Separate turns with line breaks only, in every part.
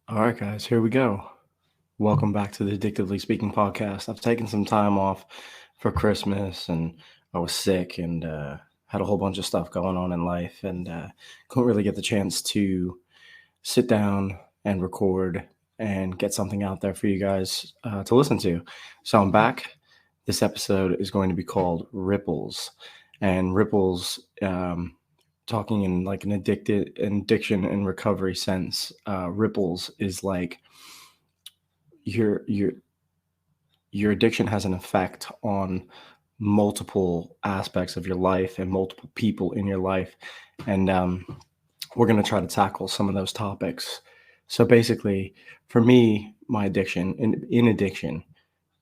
All right, guys, here we go. Welcome back to the Addictively Speaking podcast. I've taken some time off for Christmas and I was sick and had a whole bunch of stuff going on in life and couldn't really get the chance to sit down and record and get something out there for you guys to listen to. So I'm back. This episode is going to be called Ripples. And Ripples, talking in like an addiction and recovery sense, ripples is like your your your addiction has an effect on multiple aspects of your life and multiple people in your life, and we're going to try to tackle some of those topics. So basically, for me, my addiction in addiction,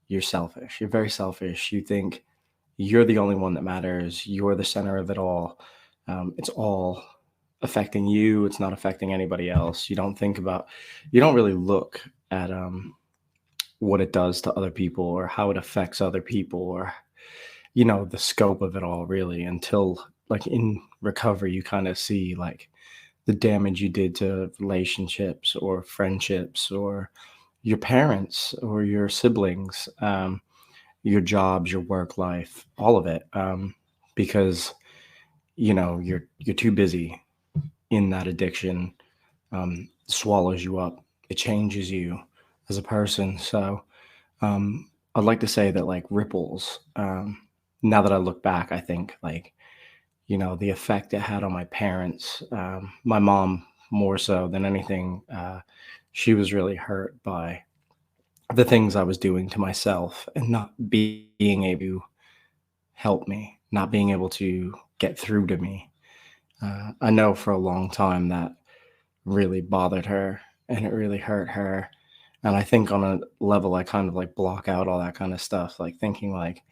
you're selfish. You're very selfish. You think you're the only one that matters. You're the center of it all. It's all affecting you. It's not affecting anybody else. You don't really look at what it does to other people or how it affects other people or, the scope of it all really until like in recovery, you kind of see like the damage you did to relationships or friendships or your parents or your siblings, your jobs, your work life, all of it. Because you're too busy in that addiction, swallows you up. It changes you as a person. So I'd like to say that like ripples. Now that I look back, I think like the effect it had on my parents, my mom more so than anything. She was really hurt by the things I was doing to myself and not being able to help me, not being able to get through to me. I know for a long time that really bothered her and it really hurt her. And I think on a level, I kind of like block out all that kind of stuff, like thinking like,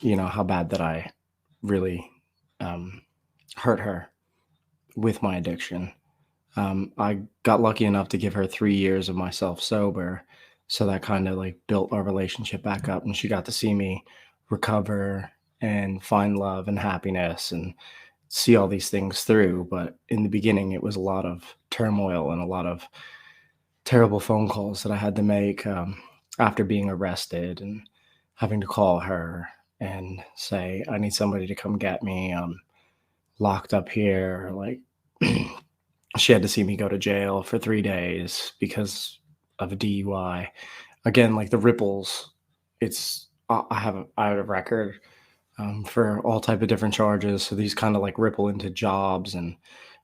how bad that I really um, hurt her with my addiction. I got lucky enough to give her 3 years of myself sober. So that kind of like built our relationship back up. And she got to see me recover and find love and happiness and see all these things through. But in the beginning, it was a lot of turmoil and a lot of terrible phone calls that I had to make after being arrested and having to call her and say, I need somebody to come get me. I'm locked up here. Like, she had to see me go to jail for 3 days because of a DUI. Again, like the ripples, I have a record for all type of different charges. So these kind of like ripple into jobs and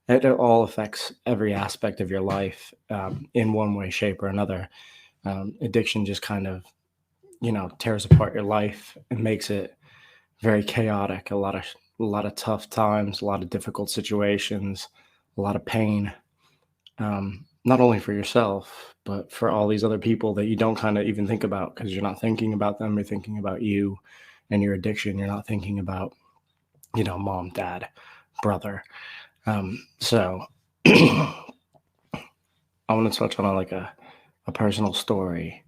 it all affects every aspect of your life in one way, shape, or another. Addiction just kind of, tears apart your life and makes it very chaotic. A lot of tough times, a lot of difficult situations, a lot of pain. Not only for yourself, but for all these other people that you don't kind of even think about because you're not thinking about them. You're thinking about you and your addiction. You're not thinking about, mom, dad, brother. So I want to touch on like a personal story,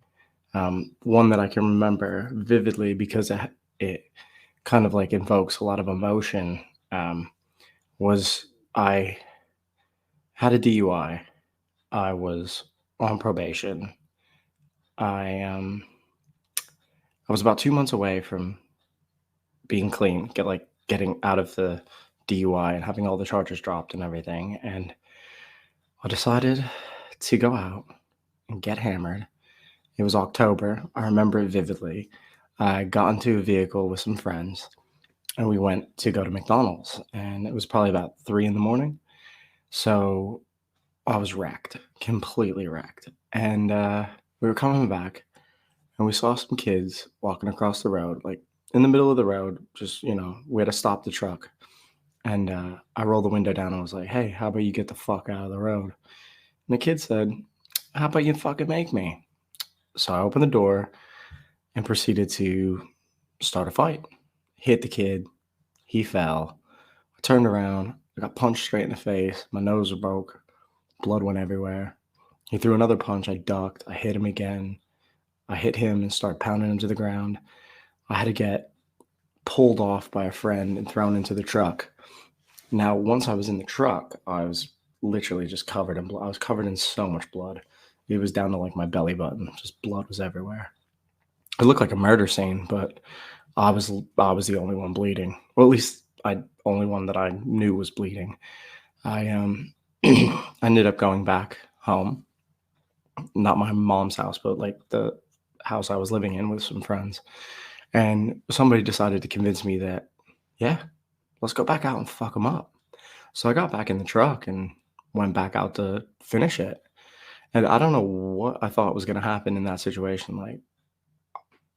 one that I can remember vividly because it kind of like invokes a lot of emotion. Was I had a DUI. I was on probation. I was about 2 months away from being clean, getting out of the DUI and having all the charges dropped and everything. And I decided to go out and get hammered. It was October. I remember it vividly. I got into a vehicle with some friends and we went to go to McDonald's. And it was probably about 3 in the morning. So I was wrecked, completely wrecked. And we were coming back and we saw some kids walking across the road, like in the middle of the road. Just, we had to stop the truck. And I rolled the window down and I was like, hey, how about you get the fuck out of the road? And the kid said, how about you fucking make me? So I opened the door and proceeded to start a fight. Hit the kid. He fell. I turned around. I got punched straight in the face. My nose was broke. Blood went everywhere. He threw another punch. I ducked. I hit him again. I hit him and started pounding him to the ground. I had to get pulled off by a friend and thrown into the truck. Now, once I was in the truck, I was literally just covered in blood. I was covered in so much blood. It was down to like my belly button. Just blood was everywhere. It looked like a murder scene, but I was the only one bleeding. Well, at least I only one that I knew was bleeding. I ended up going back home, not my mom's house, but like the house I was living in with some friends. And somebody decided to convince me that, yeah, let's go back out and fuck them up. So I got back in the truck and went back out to finish it. And I don't know what I thought was going to happen in that situation. Like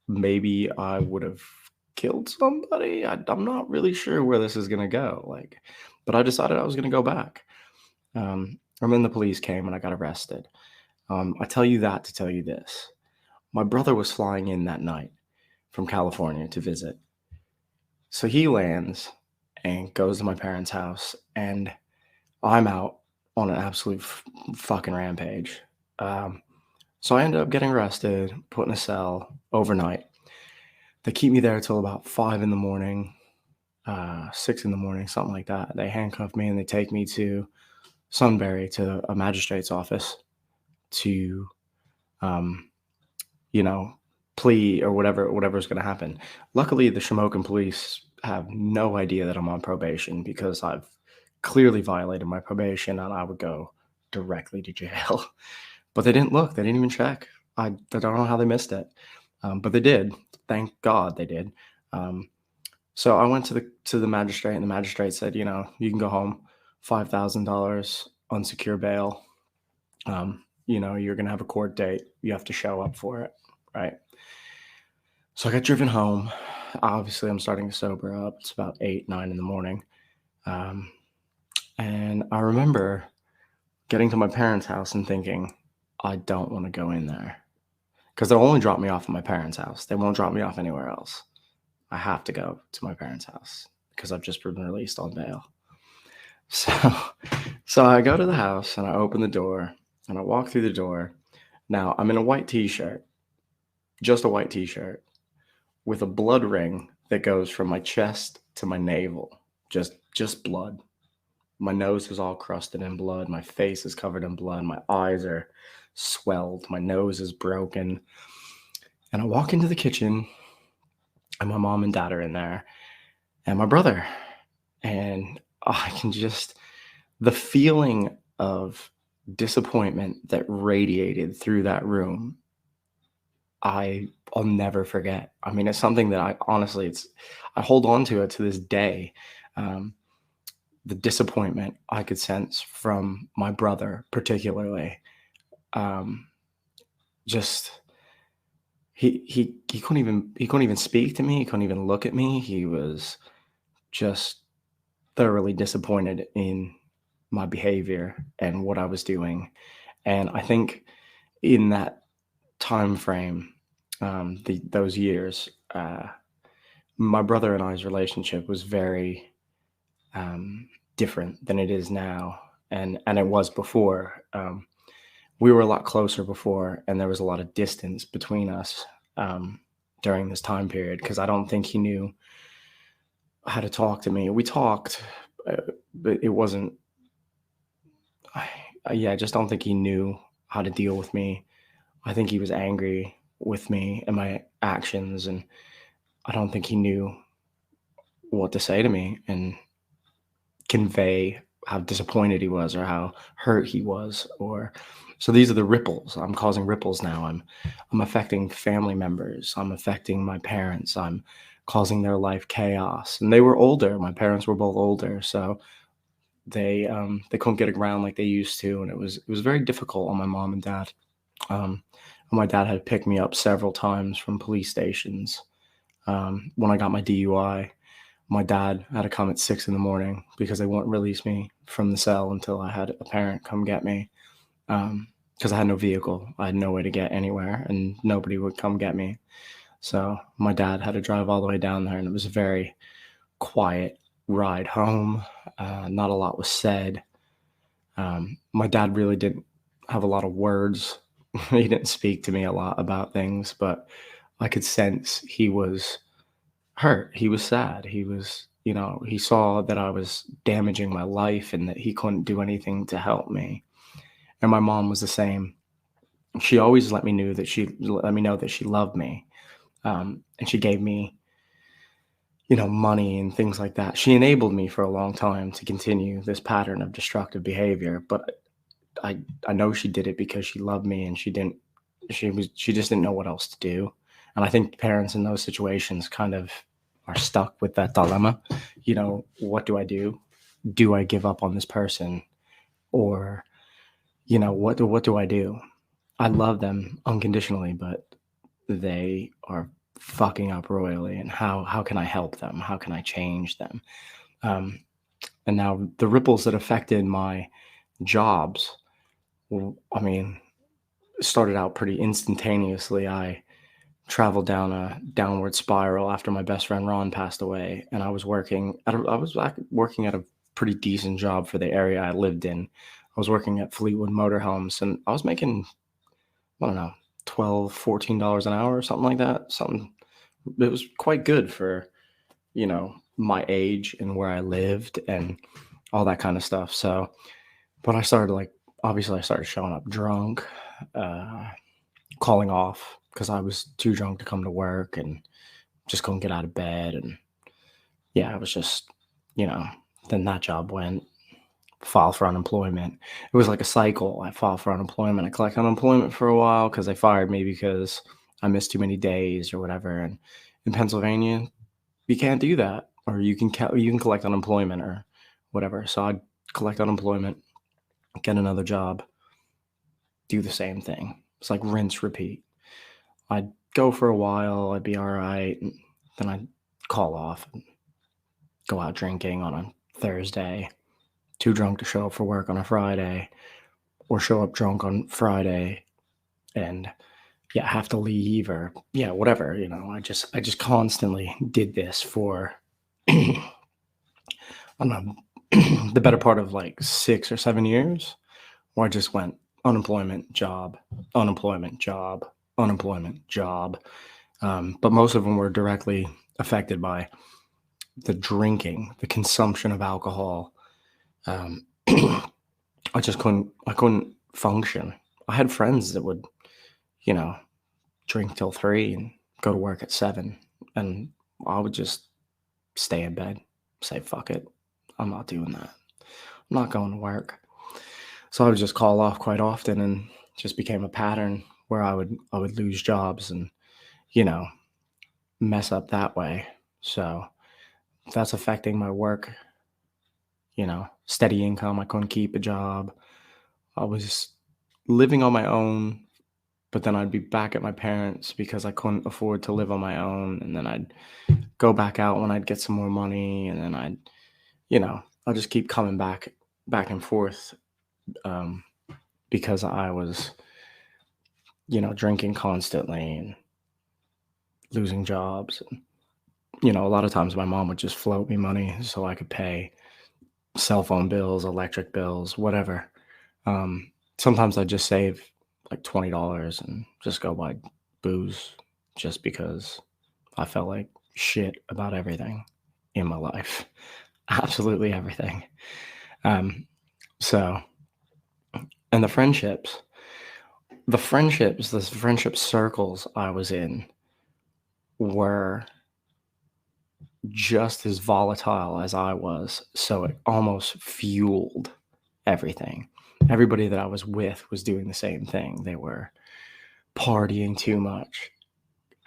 maybe I would have killed somebody. I'm not really sure where this is going to go. Like, but I decided I was going to go back. And then the police came and I got arrested. I tell you that to tell you this. My brother was flying in that night from California to visit. So he lands and goes to my parents' house, and I'm out on an absolute fucking rampage. Um, so I ended up getting arrested, put in a cell overnight. They keep me there till about 5 in the morning, 6 in the morning, something like that. They handcuff me and they take me to Sunbury to a magistrate's office to, um, you know, plea or whatever's going to happen. Luckily, the Shamokin police have no idea that I'm on probation because I've clearly violated my probation and I would go directly to jail. But they didn't look. They didn't even check. I don't know how they missed it, but they did. Thank God they did. So I went to the magistrate, and the magistrate said, you can go home, $5,000 unsecured bail. You're gonna have a court date. You have to show up for it, right? So I got driven home. Obviously, I'm starting to sober up. It's about 8, 9 in the morning. And I remember getting to my parents' house and thinking, I don't want to go in there because they'll only drop me off at my parents' house. They won't drop me off anywhere else. I have to go to my parents' house because I've just been released on bail. So I go to the house and I open the door and I walk through the door. Now I'm in a white t-shirt, just a white t-shirt with a blood ring that goes from my chest to my navel. Just blood. My nose is all crusted in blood. My face is covered in blood. My eyes are swelled. My nose is broken. And I walk into the kitchen and my mom and dad are in there and my brother. And I can the feeling of disappointment that radiated through that room, I'll never forget. I mean, it's something that I hold on to it to this day. The disappointment I could sense from my brother, particularly, just he couldn't even speak to me. He couldn't even look at me. He was just thoroughly disappointed in my behavior and what I was doing. And I think in that time frame, those years, my brother and I's relationship was very different than it is now, and it was before. We were a lot closer before, and there was a lot of distance between us during this time period because I don't think he knew how to talk to me. We talked, but it wasn't. I just don't think he knew how to deal with me. I think he was angry with me and my actions, and I don't think he knew what to say to me and convey how disappointed he was or how hurt he was. Or so these are the ripples. I'm causing ripples now. I'm affecting family members. I'm affecting my parents. I'm causing their life chaos. And they were older. My parents were both older, so they couldn't get around like they used to, and it was very difficult on my mom and dad. My dad had picked me up several times from police stations. When I got my DUI, my dad had to come at 6 in the morning because they wouldn't release me from the cell until I had a parent come get me. Because I had no vehicle. I had no way to get anywhere, and nobody would come get me. So my dad had to drive all the way down there, and it was a very quiet ride home. Not a lot was said. My dad really didn't have a lot of words. He didn't speak to me a lot about things, but I could sense he was hurt. He was sad. He was, he saw that I was damaging my life and that he couldn't do anything to help me. And my mom was the same. she always let me know that she loved me, and she gave me, money and things like that. She enabled me for a long time to continue this pattern of destructive behavior, but I know she did it because she loved me, and she just didn't know what else to do. And I think parents in those situations kind of are stuck with that dilemma. What do I do? Do I give up on this person, or what do I do? I love them unconditionally, but they are fucking up royally, and how can I help them? How can I change them? Um, and now the ripples that affected my jobs, well, I mean, started out pretty instantaneously. I traveled down a downward spiral after my best friend Ron passed away, and I was working at a pretty decent job for the area I lived in. I was working at Fleetwood Motorhomes, and I was making, I don't know, 12, $14 an hour or something like that. Something It was quite good for, my age and where I lived and all that kind of stuff. So, but obviously I started showing up drunk, uh, calling off because I was too drunk to come to work and just couldn't get out of bed. And yeah, it was just, you know, then that job went, file for unemployment. It was like a cycle. I filed for unemployment. I collect unemployment for a while because they fired me because I missed too many days or whatever. And in Pennsylvania, you can't do that, or you can collect unemployment or whatever. So I'd collect unemployment, get another job, do the same thing. It's like rinse, repeat. I'd go for a while, I'd be all right, and then I'd call off and go out drinking on a Thursday, too drunk to show up for work on a Friday, or show up drunk on Friday and yeah, have to leave, or yeah, whatever. I just constantly did this for I don't know, the better part of like 6 or 7 years, where I just went unemployment, job, unemployment, job, unemployment, job. But most of them were directly affected by the drinking, the consumption of alcohol. Um, I couldn't function. I had friends that would, you know, drink till 3 and go to work at 7, and I would just stay in bed, say fuck it, I'm not doing that. I'm not going to work. So I would just call off quite often, and just became a pattern where I would lose jobs and, you know, mess up that way. So that's affecting my work, steady income. I couldn't keep a job. I was living on my own, but then I'd be back at my parents because I couldn't afford to live on my own. And then I'd go back out when I'd get some more money. And then I'll just keep coming back and forth, um, because I was, drinking constantly and losing jobs. And, a lot of times my mom would just float me money so I could pay cell phone bills, electric bills, whatever. Sometimes I'd just save like $20 and just go buy booze just because I felt like shit about everything in my life. Absolutely everything. Um, so, and the friendship circles I was in were just as volatile as I was. So it almost fueled everything. Everybody that I was with was doing the same thing. They were partying too much,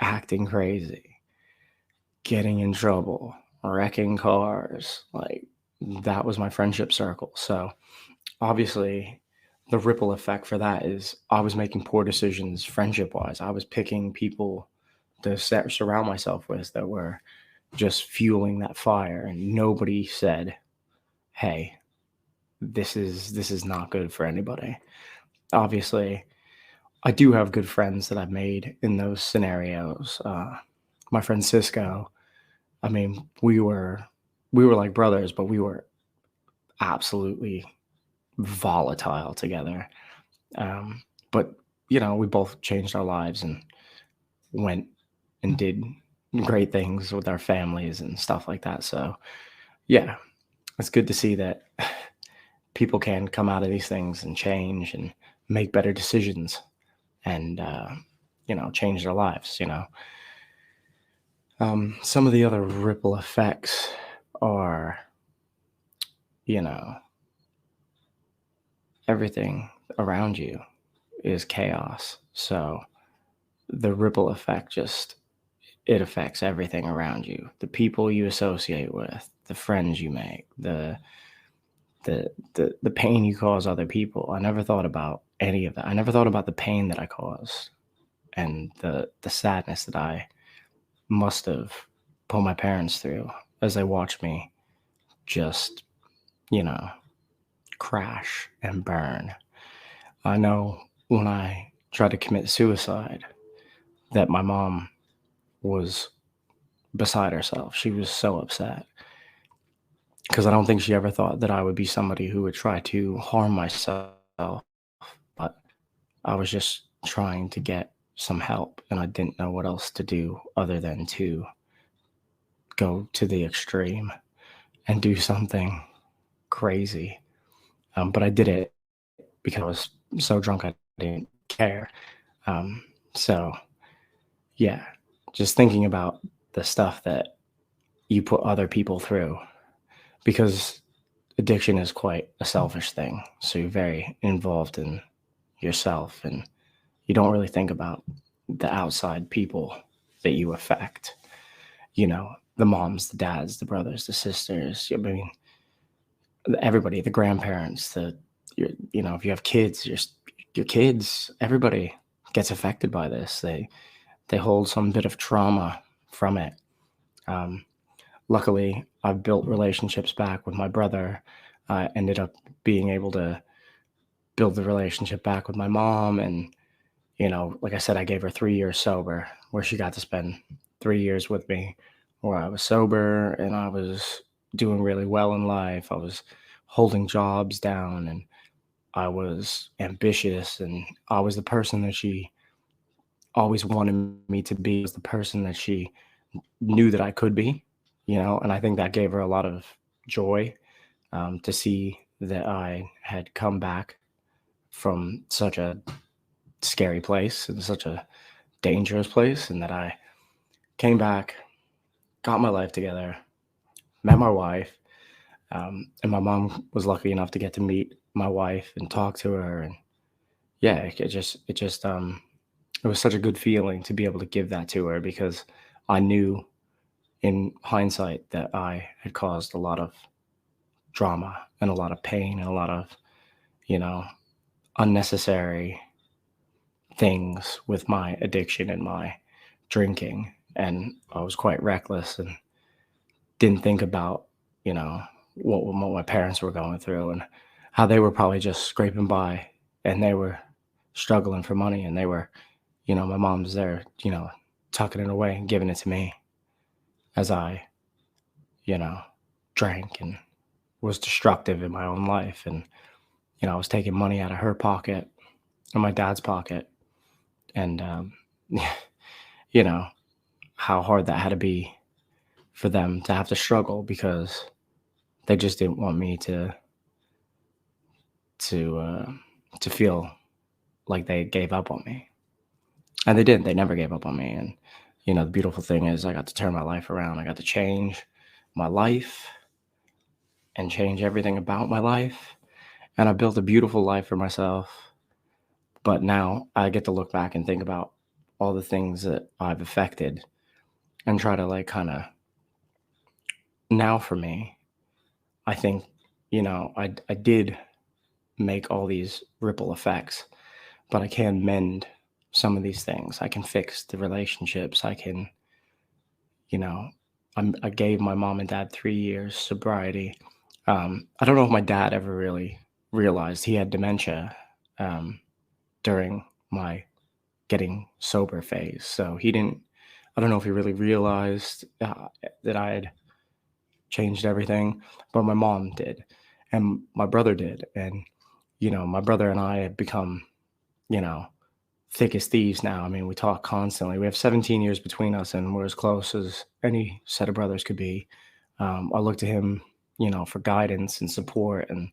acting crazy, getting in trouble, wrecking cars. Like, that was my friendship circle. So obviously, the ripple effect for that is I was making poor decisions friendship wise. I was picking people to surround myself with that were just fueling that fire, and nobody said, hey, this is not good for anybody. Obviously, I do have good friends that I've made in those scenarios. My friend Cisco, I mean, we were like brothers, but we were absolutely volatile together. But we both changed our lives and went and did great things with our families and stuff like that. So yeah, it's good to see that people can come out of these things and change and make better decisions. and change their lives. Some of the other ripple effects are, you know, everything around you is chaos. So the ripple effect just it affects everything around you. The people you associate with, the friends you make, the pain you cause other people. I never thought about any of that. I never thought about the pain that I caused and the sadness that I must have put my parents through as they watched me just, you know, crash and burn. I know when I tried to commit suicide that my mom was beside herself. She was so upset because I don't think she ever thought that I would be somebody who would try to harm myself. But I was just trying to get some help and I didn't know what else to do other than to go to the extreme and do something crazy. But I did it because I was so drunk I didn't care. Um, so, yeah, just thinking about the stuff that you put other people through because addiction is quite a selfish thing. So you're very involved in yourself and you don't really think about the outside people that you affect. The moms, the dads, the brothers, the sisters. I mean, everybody, the grandparents, if you have kids, your kids, everybody gets affected by this. They hold some bit of trauma from it. Um, Luckily, I've built relationships back with my brother. I ended up being able to build the relationship back with my mom. And, like I said, I gave her 3 years sober, where she got to spend 3 years with me, where I was sober and I was doing really well in life. I was holding jobs down and I was ambitious and I was the person that she always wanted me to be, was the person that she knew that I could be, and I think that gave her a lot of joy to see that I had come back from such a scary place and such a dangerous place, and that I came back, got my life together, met my wife, and my mom was lucky enough to get to meet my wife and talk to her, and yeah, it was such a good feeling to be able to give that to her because I knew in hindsight that I had caused a lot of drama and a lot of pain and a lot of, you know, unnecessary things with my addiction and my drinking. And I was quite reckless and didn't think about, what my parents were going through and how they were probably just scraping by and they were struggling for money and they were, my mom's there, tucking it away and giving it to me as I, you know, drank and was destructive in my own life. And, I was taking money out of her pocket and my dad's pocket. And, you know, how hard that had to be for them to have to struggle because they just didn't want me to, uh, to feel like they gave up on me. And they didn't. They never gave up on me. And, the beautiful thing is I got to turn my life around. I got to change my life and change everything about my life. And I built a beautiful life for myself. But now I get to look back and think about all the things that I've affected and try to like kind of now for me, I think, I did make all these ripple effects, but I can mend some of these things. I can fix the relationships. I can, you know, I gave my mom and dad 3 years sobriety. I don't know if my dad ever really realized he had dementia um, during my getting sober phase. So he didn't, I don't know if he really realized that I had changed everything, but my mom did and my brother did. And, my brother and I have become, you know, thick as thieves now. I mean, we talk constantly. We have 17 years between us and we're as close as any set of brothers could be. I look to him, for guidance and support. And,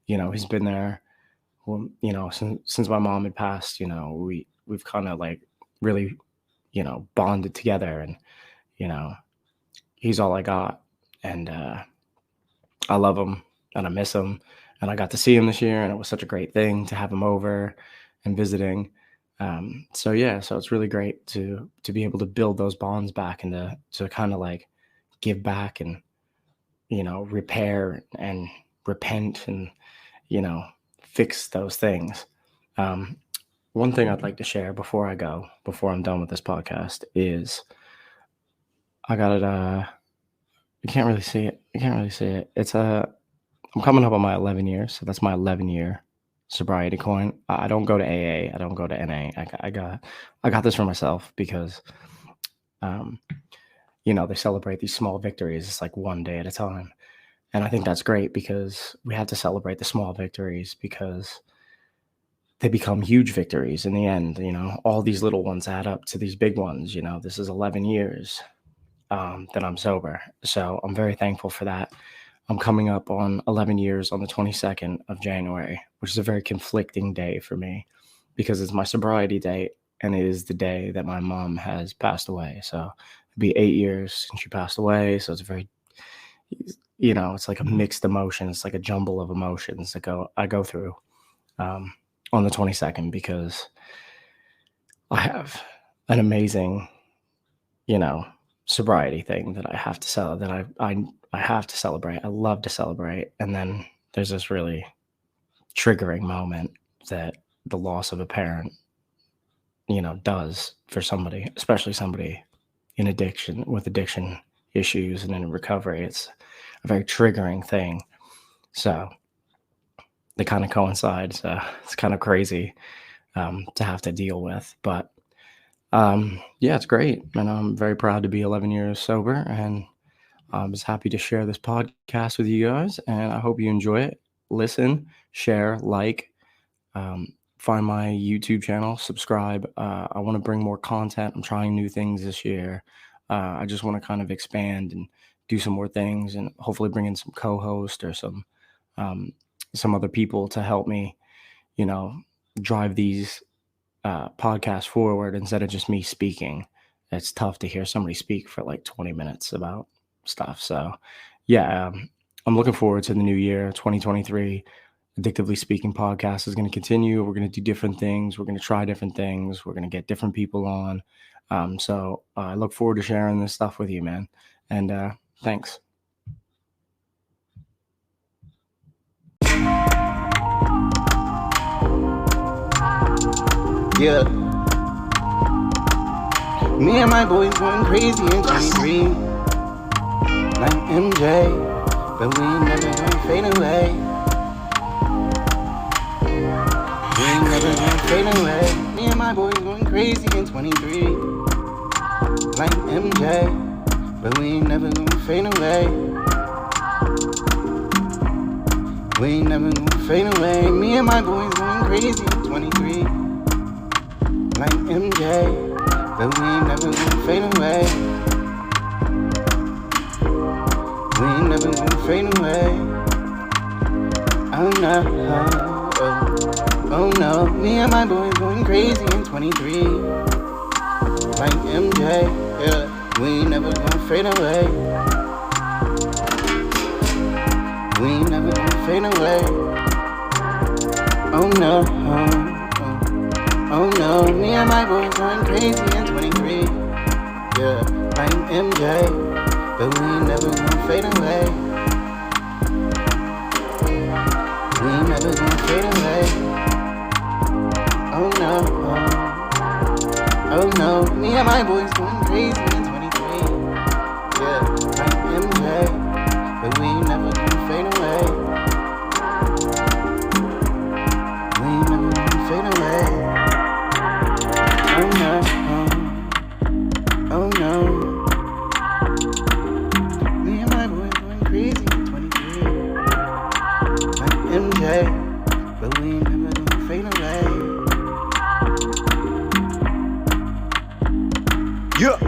he's been there, well, since my mom had passed, we've kind of like really, bonded together, and he's all I got, and I love him and I miss him, and I got to see him this year, and it was such a great thing to have him over and visiting. So yeah, so it's really great to be able to build those bonds back, and to kind of like give back, and repair and repent, and fix those things. Um, One thing I'd like to share before I'm done with this podcast, is I got it. You can't really see it. You can't really see it. I'm coming up on my 11 years, so that's my 11-year sobriety coin. I don't go to AA. I don't go to NA. I got this for myself because, they celebrate these small victories. It's like one day at a time. And I think that's great, because we have to celebrate the small victories, because they become huge victories in the end. All these little ones add up to these big ones. This is 11 years that I'm sober. So I'm very thankful for that. I'm coming up on 11 years on the 22nd of January, which is a very conflicting day for me, because it's my sobriety date, and it is the day that my mom has passed away. So it'll be 8 years since she passed away. So it's very, it's like a mixed emotion. It's like a jumble of emotions that I go through on the 22nd, because I have an amazing, sobriety thing that I have to sell, that I have to celebrate. I love to celebrate. And then there's this really triggering moment that the loss of a parent, does for somebody, especially somebody in addiction, with addiction issues and in recovery. It's a very triggering thing. So they kind of coincide. So it's kind of crazy to have to deal with. But yeah, it's great. And I'm very proud to be 11 years sober. And I'm just happy to share this podcast with you guys. And I hope you enjoy it. Listen, share, like, find my YouTube channel, subscribe. I want to bring more content. I'm trying new things this year. I just want to kind of expand and do some more things, and hopefully bring in some co-hosts or some other people to help me, drive these podcasts forward instead of just me speaking. It's tough to hear somebody speak for like 20 minutes about stuff. So yeah, I'm looking forward to the new year, 2023. Addictively Speaking podcast is going to continue. We're going to do different things. We're going to try different things. We're going to get different people on. So I look forward to sharing this stuff with you, man. And thanks.
Yeah. Me and my boys going crazy in 23. Like MJ, but we ain't never gonna fade away. We ain't never gonna fade away. Me and my boys going crazy in 23. Like MJ, but we ain't never gonna fade away. We ain't never gonna fade away. Me and my boys going crazy in 23. Like MJ, but we ain't never gonna fade away. We ain't never gonna fade away. Oh no, oh no. Me and my boys going crazy in 23. Like MJ, yeah. We ain't never gonna fade away. We ain't never gonna fade away. Oh no, oh no. Me and my boys going crazy in 23. Yeah, like MJ, but we ain't never gonna fade away. We ain't never gonna fade away. Oh no, me and my boys going crazy in 23. Yeah, like MJ, but we ain't never gonna fade away. We ain't never gonna fade away. Oh no. Me and my boys going crazy in 23. Like MJ, but we ain't never gonna fade away. Yeah.